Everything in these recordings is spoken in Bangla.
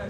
Hello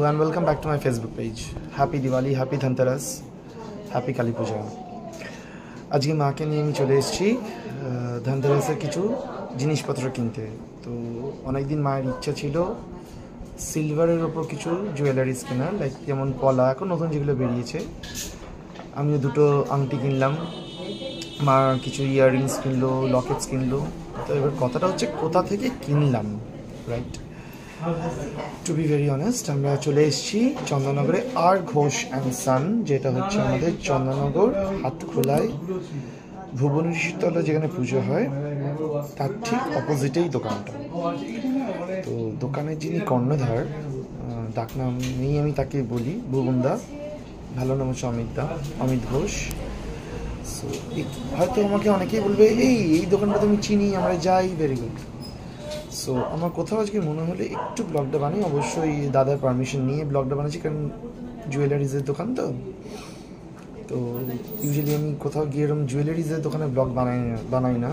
and welcome back to my Facebook page. Happy Diwali, happy Dhanteras, happy Kali Puja. আজকে মাকে নিয়ে আমি চলে এসেছি ধানতেরাসের কিছু জিনিসপত্র কিনতে। তো অনেকদিন মায়ের ইচ্ছা ছিল সিলভারের ওপর কিছু জুয়েলারিস কেনার, লাইক যেমন পলা, এখন নতুন যেগুলো বেরিয়েছে। আমিও দুটো আংটি কিনলাম, মা কিছু ইয়াররিংস কিনলো, লকেটস কিনলো। তো এবার কথাটা হচ্ছে কোথা থেকে কিনলাম, right? To be very honest, আমরা চলে এসেছি চন্দননগরে আর ঘোষ অ্যান্ড সান, যেটা হচ্ছে আমাদের চন্দননগর হাতখোলায় ভুবনেশ্বর তলা যেখানে পুজো হয় তার ঠিক অপোজিটেই দোকানটা। তো দোকানের যিনি কর্ণধার, ডাকনাম নেই আমি তাকে বলি ভুবনদা, ভালো নাম হচ্ছে অমিত ঘোষ। সো হয়তো আমাকে অনেকেই বলবে এই দোকানটা তুমি চিনি, আমরা যাই, ভেরি গুড। সো আমার কোথাও আজকে মনে হলে একটু ব্লগটা বানাই, অবশ্যই দাদার পারমিশন নিয়ে ব্লগটা বানাচ্ছি, কারণ জুয়েলারিজের দোকান তো ইউজুয়ালি আমি কোথাও গিয়ে এরকম জুয়েলারিজের দোকানে ব্লগ বানাই না,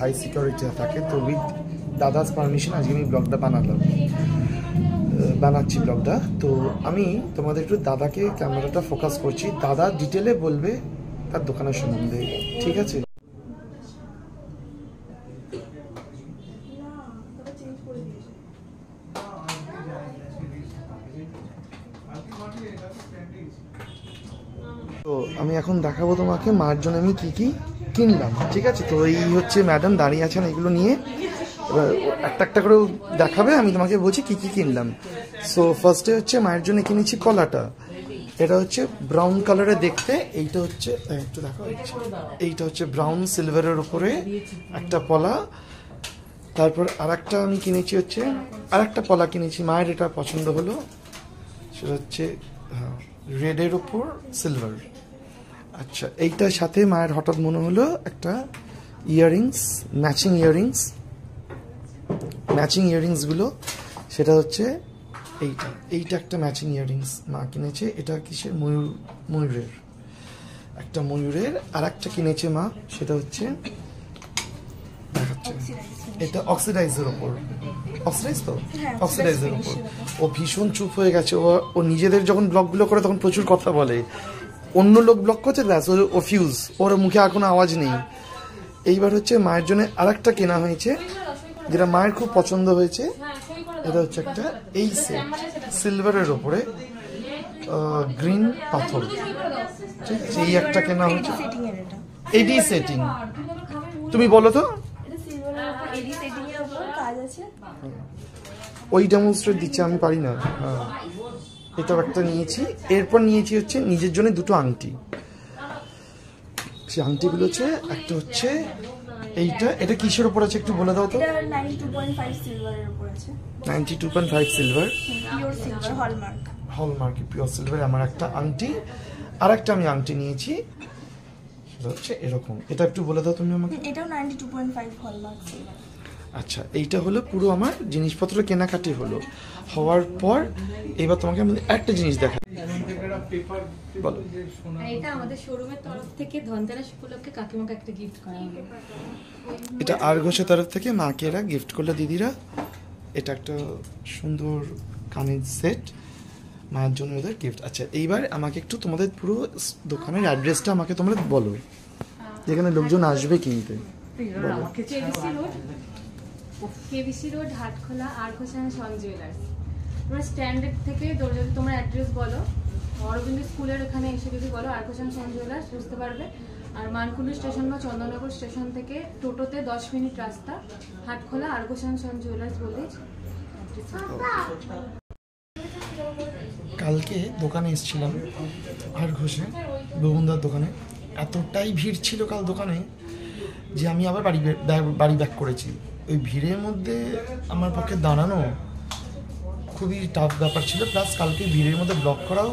হাই সিকিউরিটি থাকে। তো উইথ দাদাস পারমিশন আজকে আমি ব্লগটা বানাচ্ছি ব্লগটা। তো আমি তোমাদের একটু দাদাকে ক্যামেরাটা ফোকাস করছি, দাদা ডিটেলে বলবে তার দোকানের সম্বন্ধে, ঠিক আছে? তো আমি এখন দেখাবো তোমাকে মার জন্য আমি কি কি কিনলাম, ঠিক আছে? তো এই হচ্ছে ম্যাডাম দাঁড়িয়ে আছেন এগুলো নিয়ে, এবার একটা একটা করে দেখাবে, আমি তোমাকে বলছি কি কি কিনলাম। সো ফার্স্টে হচ্ছে মায়ের জন্য কিনেছি পলাটা, এটা হচ্ছে ব্রাউন কালারে দেখতে, এইটা হচ্ছে একটু দেখা হচ্ছে, এইটা হচ্ছে ব্রাউন সিলভারের উপরে একটা পলা। তারপর আরেকটা আমি কিনেছি হচ্ছে আরেকটা পলা কিনেছি, মায়ের এটা পছন্দ হলো, সেটা হচ্ছে রেডের উপর সিলভার। আচ্ছা, এইটার সাথে মায়ের হঠাৎ মনে হলো একটা ইয়াররিংস, ম্যাচিং ইয়াররিংসগুলো, সেটা হচ্ছে এইটা একটা ম্যাচিং ইয়াররিংস মা কিনেছে। এটা কিসের? ময়ূরের, একটা ময়ূরের। আর একটা কিনেছে মা, সেটা হচ্ছে দেখাচ্ছে, এটা অক্সিডাইজের ওপর, অক্সিডাইজের ওপর। ও ভীষণ চুপ হয়ে গেছে, ও নিজেদের যখন ব্লগগুলো করে তখন প্রচুর কথা বলে, অন্য লোক ব্লগ করছে ব্যাস ও ফিউজ, ওর মুখে আর কোনো আওয়াজ নেই। এইবার হচ্ছে মায়ের জন্য আরেকটা কেনা হয়েছে, যেটা মায়ের খুব পছন্দ হয়েছে। এটা হচ্ছে একটা এই সেট, সিলভারের ওপরে গ্রিন পাথর, ঠিক আছে? এই একটা কেনা হয়েছে, এডি সেটিং। তুমি বলো তো, ওই ডেমনস্ট্রেট দিচ্ছে, আমি পারি না। হ্যাঁ, এটাও একটা নিয়েছি। এরপর নিয়েছি হচ্ছে নিজের জন্য দুটো আংটি। সেই আংটিগুলো হচ্ছে একটা হচ্ছে এটা কিসের উপর আছে একটু বলে দাও তো? 92.5 সিলভারের উপর আছে। 92.5 silver, pure silver, hallmark pure silver. আমার একটা আংটি, আর একটা আমি আংটি নিয়েছি, সেটা হচ্ছে এরকম। এটা একটু বলে দাও তুমি আমাকে। এটাও 92.5 হলমার্ক সিলভার। আচ্ছা, এইটা হলো পুরো আমার জিনিসপত্র কেনাকাটি হলো। হওয়ার পর এবার তোমাকে আমি একটা জিনিস দেখাই। এটা আমাদের শোরুমের তরফ থেকে ধনতেরাস উপলক্ষে কাকিমাকে একটা গিফট করা হলো। এটা আর ঘোষের তরফ থেকে মাকে এরা গিফট করলো দিদিরা। এটা একটা সুন্দর কানের সেট, মায়ের জন্য ওদের গিফট। আচ্ছা, এইবার আমাকে একটু তোমাদের পুরো দোকানের অ্যাড্রেসটা আমাকে তোমরা বলো, যেখানে লোকজন আসবে কিনতে। কেবিসি রোড হাটখোলা আর ঘোষ অ্যান্ড সন জুয়েলার্স। তোমরা স্ট্যান্ডার্ড থেকে যদি তোমরা অ্যাড্রেস বলো, অরবিন্দ স্কুলের ওখানে এসে যদি বলো আর ঘোষ অ্যান্ড সন জুয়েলার্স বুঝতে পারবে। আর মানকুণ্ডু স্টেশন বা চন্দননগর স্টেশন থেকে টোটোতে 10 মিনিট রাস্তা, হাটখোলা আর্গোসান সন জুয়েলার্স বলেজ। কালকে দোকানে এসেছিলাম আর ঘোষে ববুন্দার দোকানে, এতটাই ভিড় ছিল কাল দোকানে যে আমি আবার বাড়ি ব্যাক করেছি। ওই ভিড়ের মধ্যে আমার পক্ষে দাঁড়ানো খুবই টাফ ব্যাপার ছিল, প্লাস কালকে ভিড়ের মধ্যে ব্লগ করাও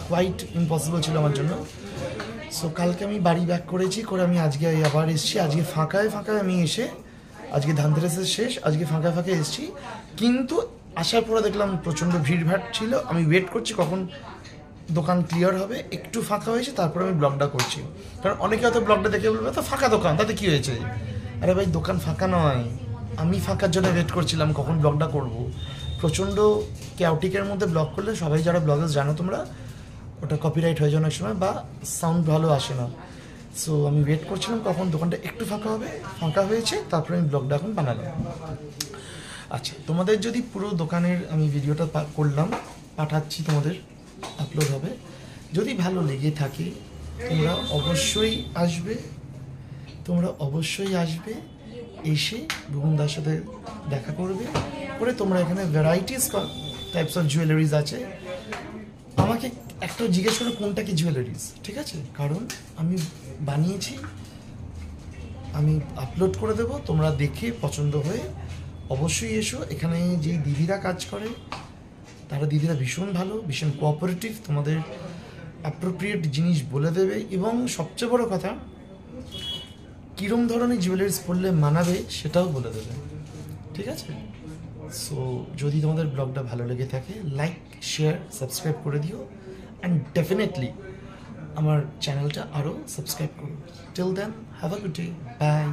কোয়াইট ইম্পসিবল ছিল আমার জন্য। সো কালকে আমি বাড়ি ব্যাক করেছি, করে আমি আজকে আবার এসেছি। আজকে ফাঁকায় আমি এসে, আজকে ধানতেরাসের শেষ, আজকে ফাঁকায় এসেছি। কিন্তু আসার পরে দেখলাম প্রচণ্ড ভিড়ভাড় ছিল। আমি ওয়েট করছি কখন দোকান ক্লিয়ার হবে, একটু ফাঁকা হয়েছে তারপরে আমি ব্লগটা করছি। কারণ অনেকে হয়তো ব্লগটা দেখে বলবে তো ফাঁকা দোকান, তাতে কী হয়েছে? আরে ভাই, দোকান ফাঁকা নয়, আমি ফাঁকার জন্য ওয়েট করছিলাম কখন ব্লগটা করব। প্রচণ্ড ক্যাওটিকের মধ্যে ব্লগ করলে, সবাই যারা ব্লগার্স জানো তোমরা, ওটা কপিরাইট হয়ে যায় অনেক সময় বা সাউন্ড ভালো আসে না। সো আমি ওয়েট করছিলাম কখন দোকানটা একটু ফাঁকা হবে, ফাঁকা হয়েছে তারপরে আমি ব্লগটা এখন বানালাম। আচ্ছা, তোমাদের যদি পুরো দোকানের আমি ভিডিওটা করলাম, পাঠাচ্ছি, তোমাদের আপলোড হবে। যদি ভালো লেগে থাকে তোমরা অবশ্যই আসবে, এসে বুবুনদার সাথে দেখা করবে। করে তোমরা এখানে ভ্যারাইটিস টাইপস অফ জুয়েলারিজ আছে। আমাকে একটা জিজ্ঞেস করো কোনটা কি জুয়েলারিজ, ঠিক আছে? কারণ আমি বানিয়েছি, আমি আপলোড করে দেবো, তোমরা দেখে পছন্দ হয়ে অবশ্যই এসো। এখানে যেই দিদিরা কাজ করে তারা দিদিরা ভীষণ ভালো, ভীষণ কোঅপারেটিভ, তোমাদের অ্যাপ্রোপ্রিয়েট জিনিস বলে দেবে। এবং সবচেয়ে বড় কথা, কীরম ধরনের জুয়েলারিজ পরলে মানাবে সেটাও বলে দেবে, ঠিক আছে? সো যদি তোমাদের ব্লগটা ভালো লেগে থাকে, লাইক, শেয়ার, সাবস্ক্রাইব করে দিও। অ্যান্ড ডেফিনেটলি আমার চ্যানেলটা আরও সাবস্ক্রাইব করো। Till then, have a good day, by.